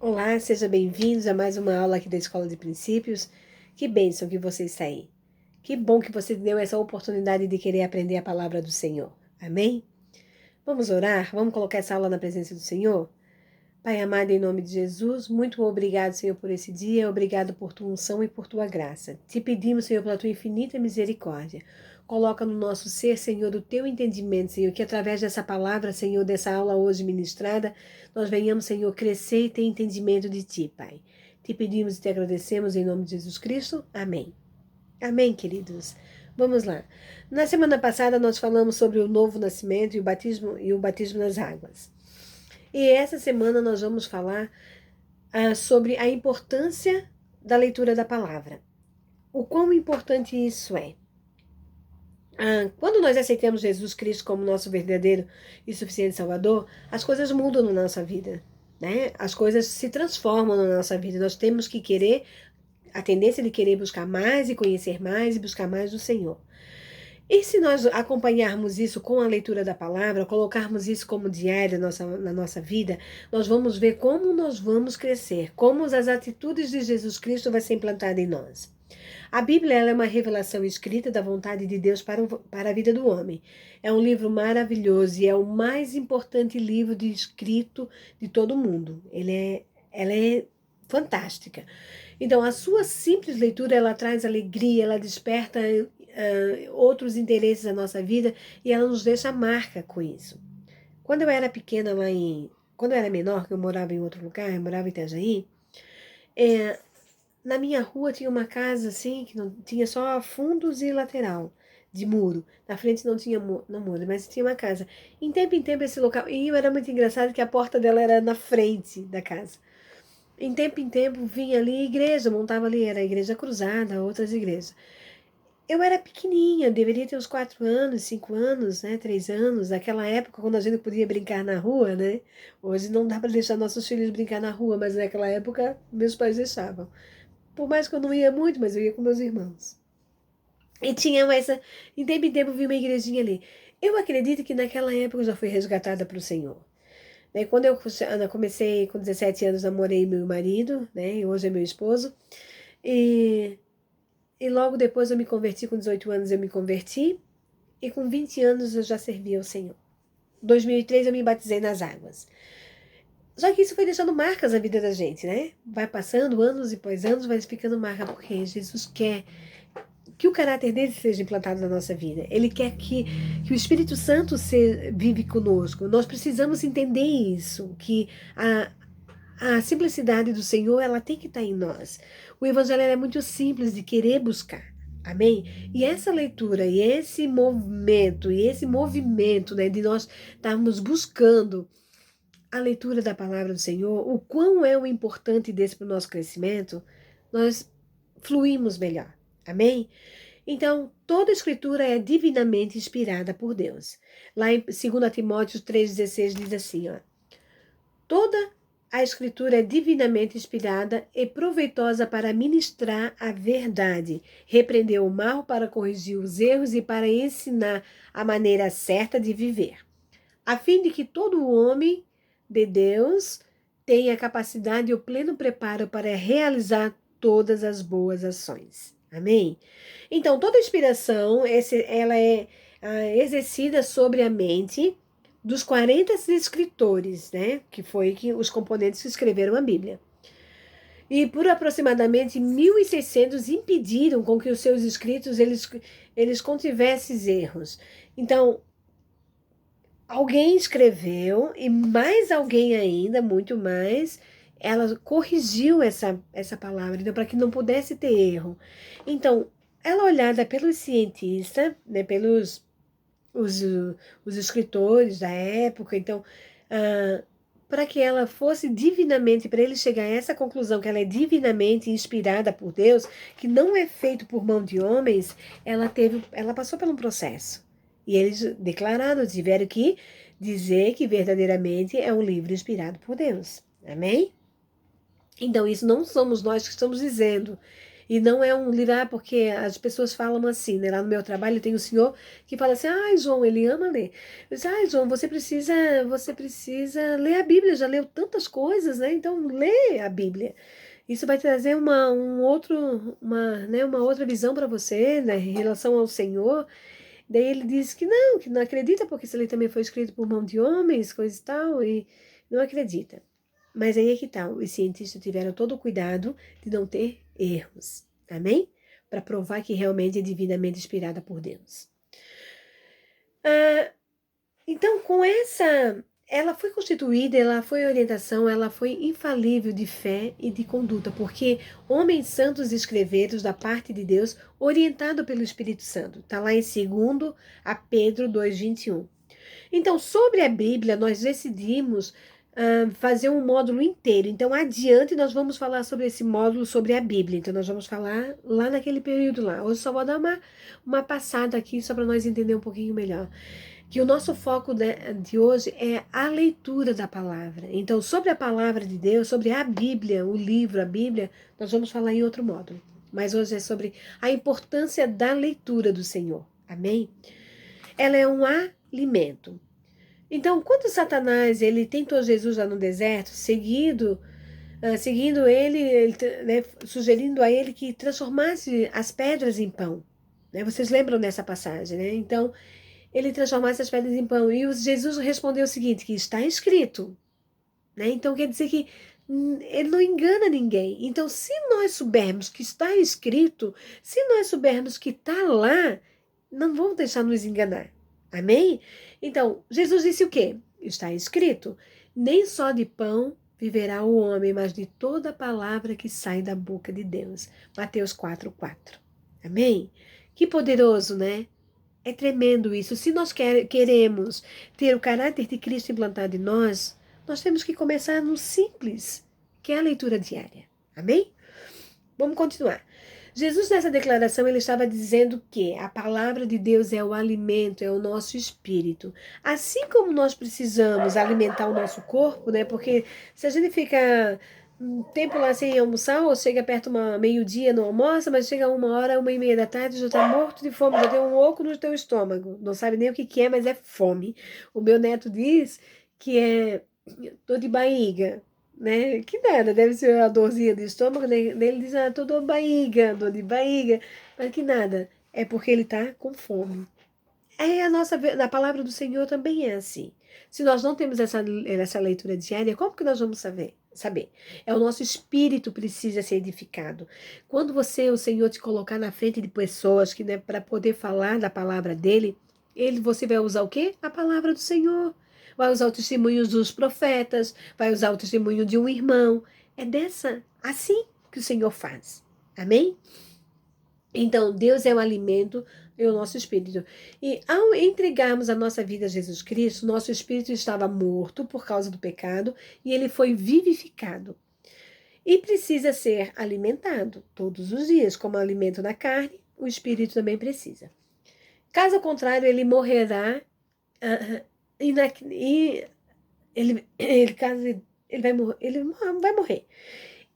Olá, sejam bem-vindos a mais uma aula aqui da Escola de Princípios. Que bênção que você está aí. Que bom que você deu essa oportunidade de querer aprender a palavra do Senhor. Amém? Vamos orar? Vamos colocar essa aula na presença do Senhor? Pai amado, em nome de Jesus, muito obrigado, Senhor, por esse dia. Obrigado por tua unção e por tua graça. Te pedimos, Senhor, pela tua infinita misericórdia. Coloca no nosso ser, Senhor, o teu entendimento, Senhor, que através dessa palavra, Senhor, dessa aula hoje ministrada, nós venhamos, Senhor, crescer e ter entendimento de ti, Pai. Te pedimos e te agradecemos em nome de Jesus Cristo. Amém. Amém, queridos. Vamos lá. Na semana passada nós falamos sobre o novo nascimento e o batismo nas águas. E essa semana nós vamos falar sobre a importância da leitura da palavra. O quão importante isso é. Quando nós aceitamos Jesus Cristo como nosso verdadeiro e suficiente Salvador, as coisas mudam na nossa vida, né? As coisas se transformam na nossa vida. Nós temos que querer, a tendência de querer buscar mais e conhecer mais e buscar mais do Senhor. E se nós acompanharmos isso com a leitura da palavra, colocarmos isso como diário na nossa vida, nós vamos ver como nós vamos crescer, como as atitudes de Jesus Cristo vão ser implantadas em nós. A Bíblia ela é uma revelação escrita da vontade de Deus para a vida do homem. É um livro maravilhoso e é o mais importante livro escrito de todo o mundo. Ela é fantástica. Então, a sua simples leitura, ela traz alegria, ela desperta outros interesses na nossa vida e ela nos deixa marca com isso. Quando eu era pequena quando eu era menor, que eu morava em outro lugar, eu morava em Itajaí, na minha rua tinha uma casa assim, que não tinha só fundos e lateral de muro. Na frente não tinha muro, mas tinha uma casa. Em tempo esse local, e era muito engraçado que a porta dela era na frente da casa. Em tempo vinha ali igreja, montava ali, era a igreja cruzada, outras igrejas. Eu era pequenininha, deveria ter uns 4 anos, 5 anos, né, 3 anos, naquela época quando a gente podia brincar na rua, né? Hoje não dá para deixar nossos filhos brincar na rua, mas naquela época meus pais deixavam. Por mais que eu não ia muito, mas eu ia com meus irmãos. E tinha essa, em tempo vi uma igrejinha ali. Eu acredito que naquela época eu já fui resgatada para o Senhor. Né? Quando eu comecei com 17 anos, namorei meu marido, né? E hoje é meu esposo. E logo depois eu me converti, com 18 anos eu me converti. E com 20 anos eu já servi ao Senhor. Em 2003 eu me batizei nas águas. Só que isso foi deixando marcas na vida da gente, né? Vai passando anos e após anos, vai ficando marca, porque Jesus quer que o caráter dele seja implantado na nossa vida. Ele quer que o Espírito Santo vive conosco. Nós precisamos entender isso, que a simplicidade do Senhor, ela tem que estar em nós. O Evangelho é muito simples de querer buscar. Amém? E essa leitura, e esse movimento, né, de nós estarmos buscando a leitura da palavra do Senhor, o quão é o importante desse para o nosso crescimento, nós fluímos melhor. Amém? Então, toda a escritura é divinamente inspirada por Deus. Lá em 2 Timóteo 3,16 diz assim, ó, toda a escritura é divinamente inspirada e proveitosa para ministrar a verdade, repreender o mal, para corrigir os erros e para ensinar a maneira certa de viver, a fim de que todo homem de Deus tenha a capacidade e o pleno preparo para realizar todas as boas ações. Amém? Então, toda inspiração, ela é exercida sobre a mente dos 40 escritores, né? Que os componentes que escreveram a Bíblia. E por aproximadamente 1.600 impediram com que os seus escritos eles contivessem erros. Então, alguém escreveu e mais alguém ainda, muito mais, ela corrigiu essa palavra, então, para que não pudesse ter erro. Então, ela olhada pelos cientistas, né, pelos os escritores da época, então, para que ela fosse divinamente, para ele chegar a essa conclusão, que ela é divinamente inspirada por Deus, que não é feito por mão de homens, ela passou por um processo. E eles declararam, tiveram que dizer que verdadeiramente é um livro inspirado por Deus. Amém? Então, isso não somos nós que estamos dizendo. E não é um livro, porque as pessoas falam assim, né? Lá no meu trabalho tem um senhor que fala assim, João, ele ama ler. Eu disse, João, você precisa ler a Bíblia, já leu tantas coisas, né? Então lê a Bíblia. Isso vai trazer uma outra visão para você, né, em relação ao Senhor. Daí ele diz que não acredita, porque isso ali também foi escrito por mão de homens, coisa e tal, e não acredita. Mas aí é que tal, os cientistas tiveram todo o cuidado de não ter erros, amém? Para provar que realmente é divinamente inspirada por Deus. Então, ela foi constituída, ela foi orientação, ela foi infalível de fé e de conduta, porque homens santos escreveram da parte de Deus, orientado pelo Espírito Santo. Está lá em 2 a Pedro 2:21. Então, sobre a Bíblia, nós decidimos fazer um módulo inteiro. Então, adiante, nós vamos falar sobre esse módulo sobre a Bíblia. Então, nós vamos falar lá naquele período lá. Hoje só vou dar uma passada aqui, só para nós entender um pouquinho melhor. Que o nosso foco de hoje é a leitura da palavra. Então, sobre a palavra de Deus, sobre a Bíblia, o livro, a Bíblia, nós vamos falar em outro módulo. Mas hoje é sobre a importância da leitura do Senhor. Amém? Ela é um alimento. Então, quando Satanás ele tentou Jesus lá no deserto, seguindo ele, né, sugerindo a ele que transformasse as pedras em pão. Né? Vocês lembram dessa passagem, né? Então, ele transformasse as pedras em pão. E Jesus respondeu o seguinte, que está escrito. Né? Então, quer dizer que ele não engana ninguém. Então, se nós soubermos que está escrito, se nós soubermos que está lá, não vamos deixar nos enganar. Amém? Então, Jesus disse o quê? Está escrito, nem só de pão viverá o homem, mas de toda palavra que sai da boca de Deus. Mateus 4:4. Amém? Que poderoso, né? É tremendo isso. Se nós queremos ter o caráter de Cristo implantado em nós, nós temos que começar no simples, que é a leitura diária. Amém? Vamos continuar. Jesus, nessa declaração, ele estava dizendo que a palavra de Deus é o alimento, é o nosso espírito. Assim como nós precisamos alimentar o nosso corpo, né? Porque se a gente fica um tempo lá sem almoçar, ou chega perto meio-dia, não almoça, mas chega 1h, 1h30 da tarde, já está morto de fome, já tem um oco no teu estômago. Não sabe nem o que é, mas é fome. O meu neto diz que é dor de barriga. Né? Que nada, deve ser a dorzinha do estômago, né? Ele diz, tô dor de barriga, dor de barriga, mas que nada, é porque ele tá com fome. Aí a palavra do Senhor também é assim. Se nós não temos essa leitura diária, como que nós vamos saber? É o nosso espírito precisa ser edificado. Quando o Senhor te colocar na frente de pessoas que, né, para poder falar da palavra dele, você vai usar o quê? A palavra do Senhor. Vai usar o testemunho dos profetas, vai usar o testemunho de um irmão. É assim que o Senhor faz. Amém? Então, Deus é o alimento e o nosso espírito. E ao entregarmos a nossa vida a Jesus Cristo, nosso espírito estava morto por causa do pecado e ele foi vivificado. E precisa ser alimentado todos os dias, como alimento da carne, o espírito também precisa. Caso contrário, ele morrerá ele vai morrer.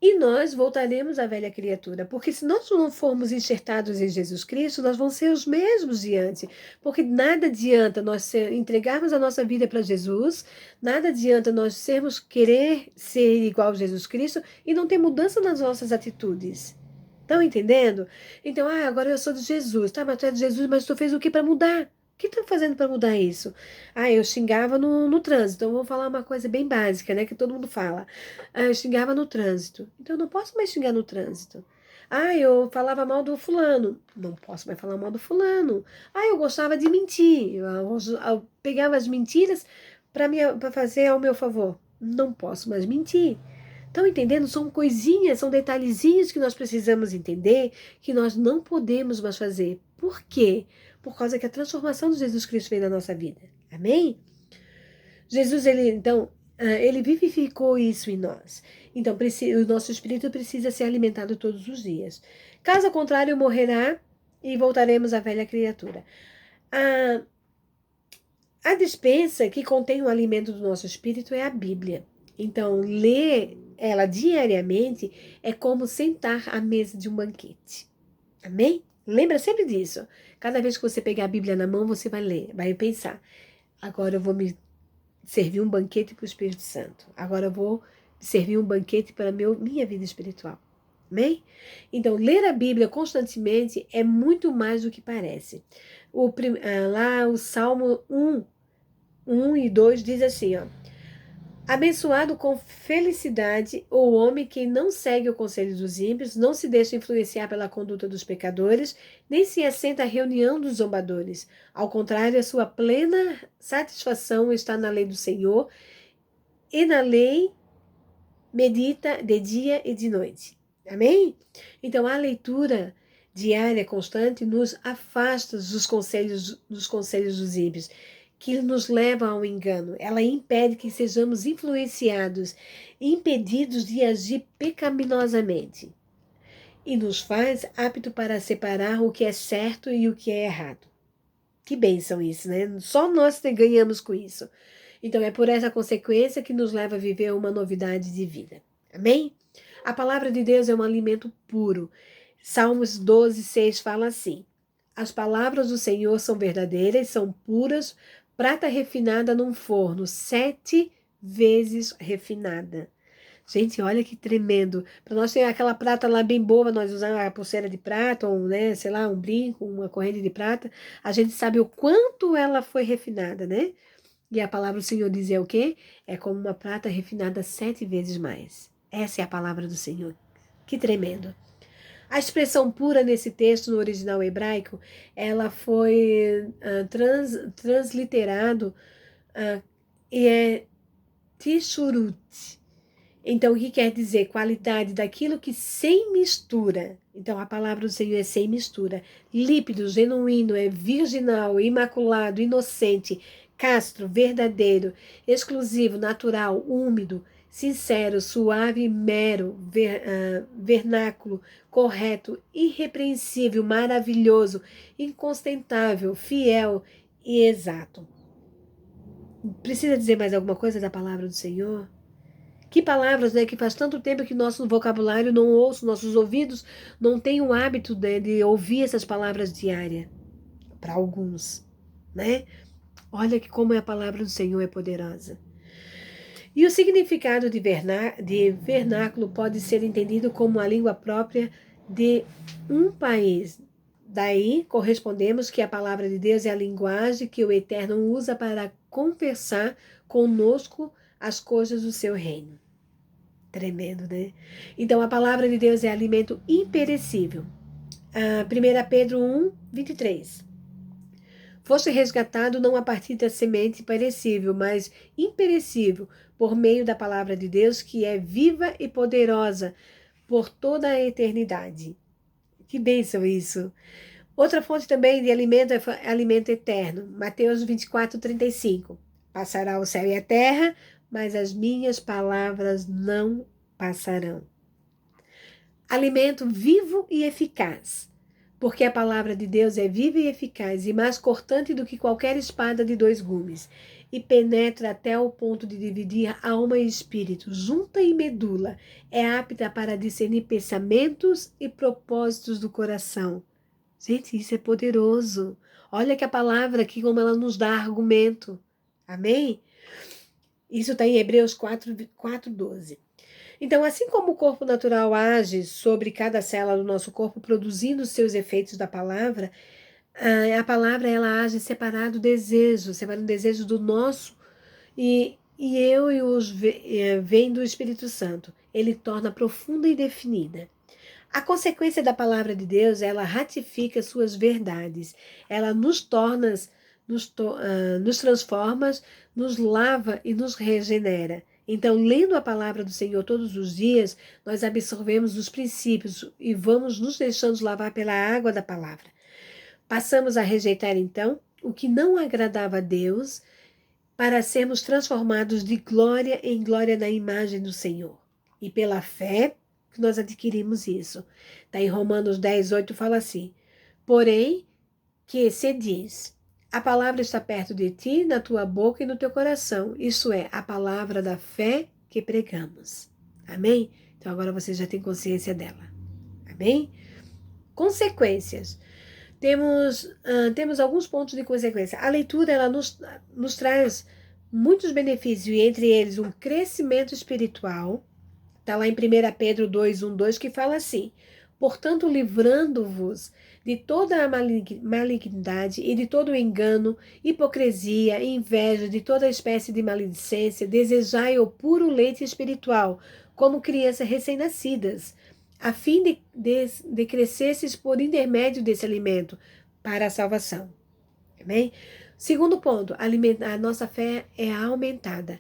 E nós voltaremos à velha criatura, porque se nós não formos enxertados em Jesus Cristo, nós vamos ser os mesmos de antes, porque nada adianta nós entregarmos a nossa vida para Jesus, nada adianta nós querer ser igual a Jesus Cristo e não ter mudança nas nossas atitudes. Estão entendendo? Então, agora eu sou de Jesus, tá? Mas tu é de Jesus, mas tu fez o que para mudar? O que tá fazendo para mudar isso? Eu xingava no trânsito. Então, vou falar uma coisa bem básica, né? Que todo mundo fala. Eu xingava no trânsito. Então, eu não posso mais xingar no trânsito. Eu falava mal do fulano. Não posso mais falar mal do fulano. Eu gostava de mentir. Eu pegava as mentiras para fazer ao meu favor. Não posso mais mentir. Estão entendendo? São coisinhas, são detalhezinhos que nós precisamos entender, que nós não podemos mais fazer. Por quê? Por causa que a transformação de Jesus Cristo veio na nossa vida. Amém? Jesus, ele vivificou isso em nós. Então, o nosso espírito precisa ser alimentado todos os dias. Caso contrário, morrerá e voltaremos à velha criatura. A despensa que contém o alimento do nosso espírito é a Bíblia. Então, ler ela diariamente é como sentar à mesa de um banquete. Amém? Lembra sempre disso. Cada vez que você pegar a Bíblia na mão, você vai ler, vai pensar. Agora eu vou me servir um banquete para o Espírito Santo. Agora eu vou servir um banquete para minha vida espiritual. Amém? Então, ler a Bíblia constantemente é muito mais do que parece. Lá o Salmo 1 e 2 diz assim, ó. Abençoado com felicidade o homem que não segue o conselho dos ímpios, não se deixa influenciar pela conduta dos pecadores, nem se assenta à reunião dos zombadores. Ao contrário, a sua plena satisfação está na lei do Senhor, e na lei medita de dia e de noite. Amém? Então, a leitura diária constante nos afasta dos conselhos dos ímpios, que nos levam ao engano. Ela impede que sejamos influenciados, impedidos de agir pecaminosamente, e nos faz apto para separar o que é certo e o que é errado. Que bênção isso, né? Só nós ganhamos com isso. Então, é por essa consequência que nos leva a viver uma novidade de vida. Amém? A palavra de Deus é um alimento puro. Salmos 12, 6 fala assim: as palavras do Senhor são verdadeiras, são puras, prata refinada num forno, 7 vezes refinada. Gente, olha que tremendo. Para nós ter aquela prata lá bem boa, nós usamos a pulseira de prata, ou, né, sei lá, um brinco, uma corrente de prata, a gente sabe o quanto ela foi refinada, né? E a palavra do Senhor diz é o quê? É como uma prata refinada 7 vezes mais. Essa é a palavra do Senhor. Que tremendo. A expressão pura nesse texto, no original hebraico, ela foi transliterado e é tishurut. Então, o que quer dizer? Qualidade daquilo que sem mistura. Então, a palavra do Senhor é sem mistura. Lípido, genuíno, é virginal, imaculado, inocente, castro, verdadeiro, exclusivo, natural, úmido, sincero, suave, mero, vernáculo, correto, irrepreensível, maravilhoso, inconstentável, fiel e exato. Precisa dizer mais alguma coisa da palavra do Senhor? Que palavras, né? Que faz tanto tempo que nosso vocabulário não ouço, nossos ouvidos não têm o hábito, né, de ouvir essas palavras diárias. Para alguns, né? Olha que como a palavra do Senhor é poderosa. E o significado de vernáculo pode ser entendido como a língua própria de um país. Daí, correspondemos que a palavra de Deus é a linguagem que o Eterno usa para conversar conosco as coisas do seu reino. Tremendo, né? Então, a palavra de Deus é alimento imperecível. 1 Pedro 1, 23. Foste resgatado não a partir da semente perecível, mas imperecível, por meio da palavra de Deus, que é viva e poderosa por toda a eternidade. Que bênção isso! Outra fonte também de alimento é alimento eterno. Mateus 24, 35. Passará o céu e a terra, mas as minhas palavras não passarão. Alimento vivo e eficaz. Porque a palavra de Deus é viva e eficaz e mais cortante do que qualquer espada de 2 gumes, e penetra até o ponto de dividir alma e espírito, junta e medula, é apta para discernir pensamentos e propósitos do coração. Gente, isso é poderoso. Olha que a palavra aqui, como ela nos dá argumento. Amém? Isso está em Hebreus 4:12. Então, assim como o corpo natural age sobre cada célula do nosso corpo, produzindo os seus efeitos da palavra, a palavra ela age separado o desejo do nosso e eu e os vem do Espírito Santo. Ele torna profunda e definida. A consequência da palavra de Deus, ela ratifica suas verdades. Ela nos transforma, nos lava e nos regenera. Então, lendo a palavra do Senhor todos os dias, nós absorvemos os princípios e vamos nos deixando lavar pela água da palavra. Passamos a rejeitar, então, o que não agradava a Deus, para sermos transformados de glória em glória na imagem do Senhor. E pela fé que nós adquirimos isso. Está em Romanos 10:8 fala assim: porém, que se diz, a palavra está perto de ti, na tua boca e no teu coração. Isso é, a palavra da fé que pregamos. Amém? Então agora você já tem consciência dela. Amém? Consequências. Temos alguns pontos de consequência. A leitura ela nos traz muitos benefícios, e entre eles um crescimento espiritual. Está lá em 1 Pedro 2:1-2 que fala assim: portanto, livrando-vos de toda a malignidade e de todo o engano, hipocrisia, inveja, de toda espécie de maledicência, desejai o puro leite espiritual, como crianças recém-nascidas, a fim de crescesses por intermédio desse alimento para a salvação. Amém? Segundo ponto, a nossa fé é aumentada.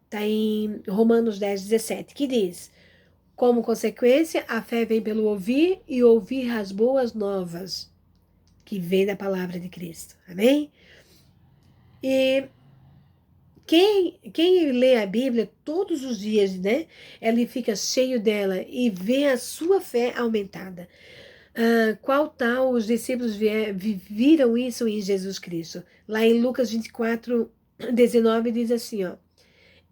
Está em Romanos 10:17, que diz: como consequência, a fé vem pelo ouvir e ouvir as boas novas que vem da palavra de Cristo. Amém? E quem lê a Bíblia todos os dias, né? Ele fica cheio dela e vê a sua fé aumentada. Qual tal os discípulos viram isso em Jesus Cristo? Lá em Lucas 24:19 diz assim, ó.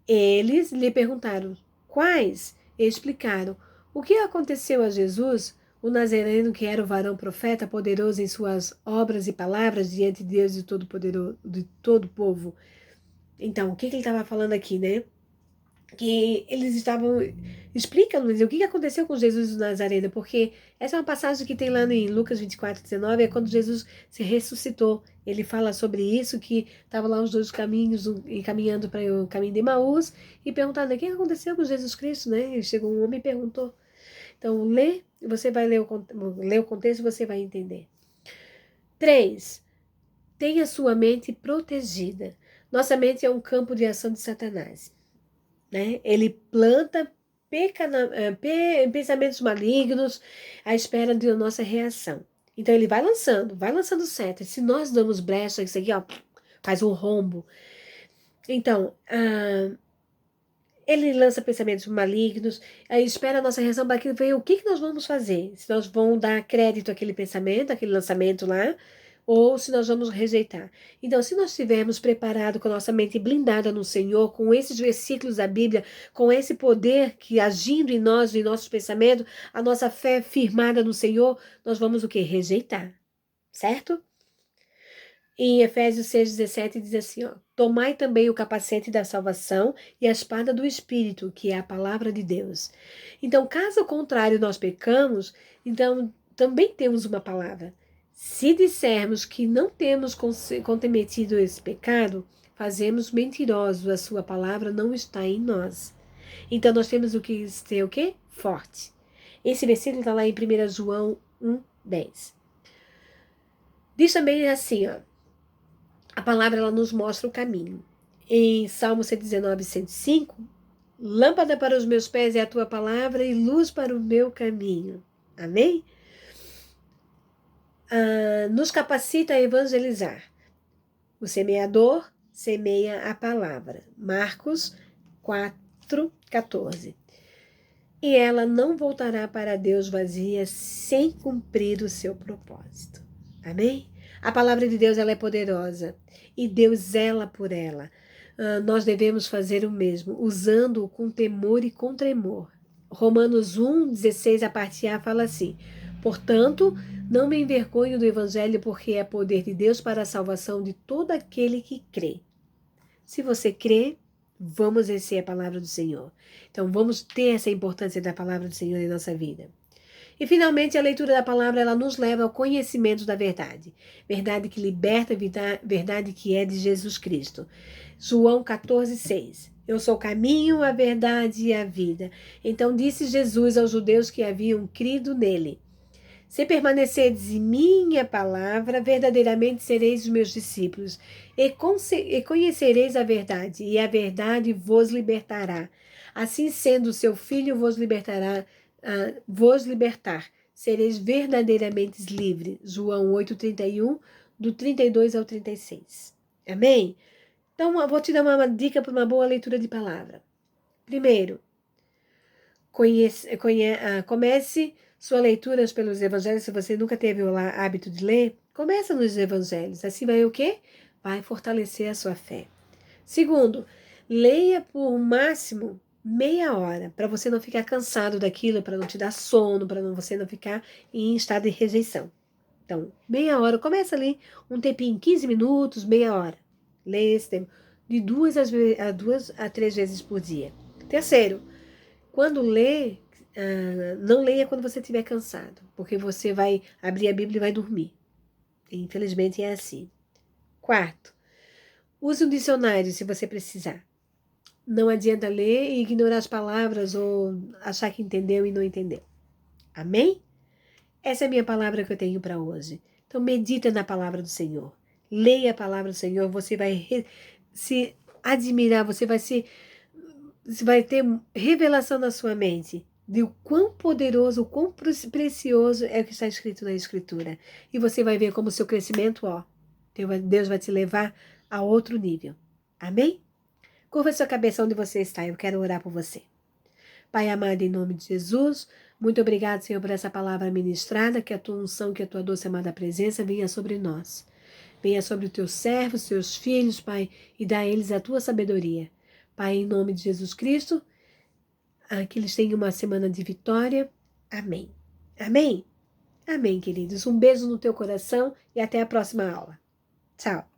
Eles lhe perguntaram, quais? E explicaram, o que aconteceu a Jesus, o Nazareno que era o varão profeta, poderoso em suas obras e palavras diante de Deus de todo o povo. Então, o que ele estava falando aqui, né? Que eles estavam explicando o que aconteceu com Jesus do Nazareno, porque essa é uma passagem que tem lá em Lucas 24:19, é quando Jesus se ressuscitou. Ele fala sobre isso, que estavam lá os dois caminhos, caminhando para o caminho de Emaús, e perguntando o que aconteceu com Jesus Cristo, né? E chegou um homem e perguntou. Então, você vai ler o contexto, você vai entender. 3. Tenha sua mente protegida. Nossa mente é um campo de ação de Satanás. Né? Ele planta pensamentos malignos à espera de nossa reação. Então ele vai lançando seta. Se nós damos brecha, isso aqui ó, faz um rombo. Então, ele lança pensamentos malignos, aí espera a nossa reação para ver o que nós vamos fazer. Se nós vamos dar crédito àquele pensamento, àquele lançamento lá, ou se nós vamos rejeitar. Então, se nós estivermos preparados com a nossa mente blindada no Senhor, com esses versículos da Bíblia, com esse poder que agindo em nós, em nossos pensamentos, a nossa fé firmada no Senhor, nós vamos o quê? Rejeitar. Certo? Em Efésios 6:17 diz assim, ó, tomai também o capacete da salvação e a espada do Espírito, que é a palavra de Deus. Então, caso contrário nós pecamos, então também temos uma palavra. Se dissermos que não temos cometido esse pecado, fazemos mentirosos, a sua palavra não está em nós. Então nós temos o que ter o quê? Forte. Esse versículo está lá em 1 João 1:10. Diz também assim, ó, a palavra ela nos mostra o caminho. Em Salmo 119:105, lâmpada para os meus pés é a tua palavra e luz para o meu caminho. Amém? Nos capacita a evangelizar. O semeador semeia a palavra. Marcos 4:14. E ela não voltará para Deus vazia sem cumprir o seu propósito. Amém? A palavra de Deus ela é poderosa e Deus zela por ela. Nós devemos fazer o mesmo, usando-o com temor e com tremor. Romanos 1:16, a parte A, fala assim, portanto, não me envergonho do evangelho, porque é poder de Deus para a salvação de todo aquele que crê. Se você crê, vamos exercer a palavra do Senhor. Então, vamos ter essa importância da palavra do Senhor em nossa vida. E, finalmente, a leitura da palavra, ela nos leva ao conhecimento da verdade. Verdade que liberta, verdade que é de Jesus Cristo. João 14:6. Eu sou o caminho, a verdade e a vida. Então disse Jesus aos judeus que haviam crido nele. Se permanecerdes em minha palavra, verdadeiramente sereis os meus discípulos, e conhecereis a verdade, e a verdade vos libertará. Assim sendo, o seu filho vos libertar, sereis verdadeiramente livres. João 8:31, do 32 ao 36. Amém? Então, eu vou te dar uma dica para uma boa leitura de palavra. Primeiro, comece sua leitura pelos evangelhos. Se você nunca teve o hábito de ler, começa nos evangelhos. Assim vai o quê? Vai fortalecer a sua fé. Segundo, leia por máximo meia hora, para você não ficar cansado daquilo, para não te dar sono, para você não ficar em estado de rejeição. Então, meia hora, começa ali um tempinho, 15 minutos, meia hora. Leia esse tempo, de 2 a 3 vezes por dia. Terceiro, quando lê, não leia quando você estiver cansado, porque você vai abrir a Bíblia e vai dormir. Infelizmente é assim. Quarto, use um dicionário se você precisar. Não adianta ler e ignorar as palavras ou achar que entendeu e não entendeu. Amém? Essa é a minha palavra que eu tenho para hoje. Então, medita na palavra do Senhor. Leia a palavra do Senhor. Você vai se admirar, você vai ter revelação na sua mente de o quão poderoso, o quão precioso é o que está escrito na Escritura. E você vai ver como o seu crescimento, Deus vai te levar a outro nível. Amém? Curva sua cabeça onde você está. Eu quero orar por você. Pai amado, em nome de Jesus, muito obrigado, Senhor, por essa palavra ministrada, que a tua unção, que a tua doce amada presença venha sobre nós. Venha sobre os teus servos, os teus filhos, Pai, e dá a eles a tua sabedoria. Pai, em nome de Jesus Cristo, que eles tenham uma semana de vitória. Amém. Amém? Amém, queridos. Um beijo no teu coração e até a próxima aula. Tchau.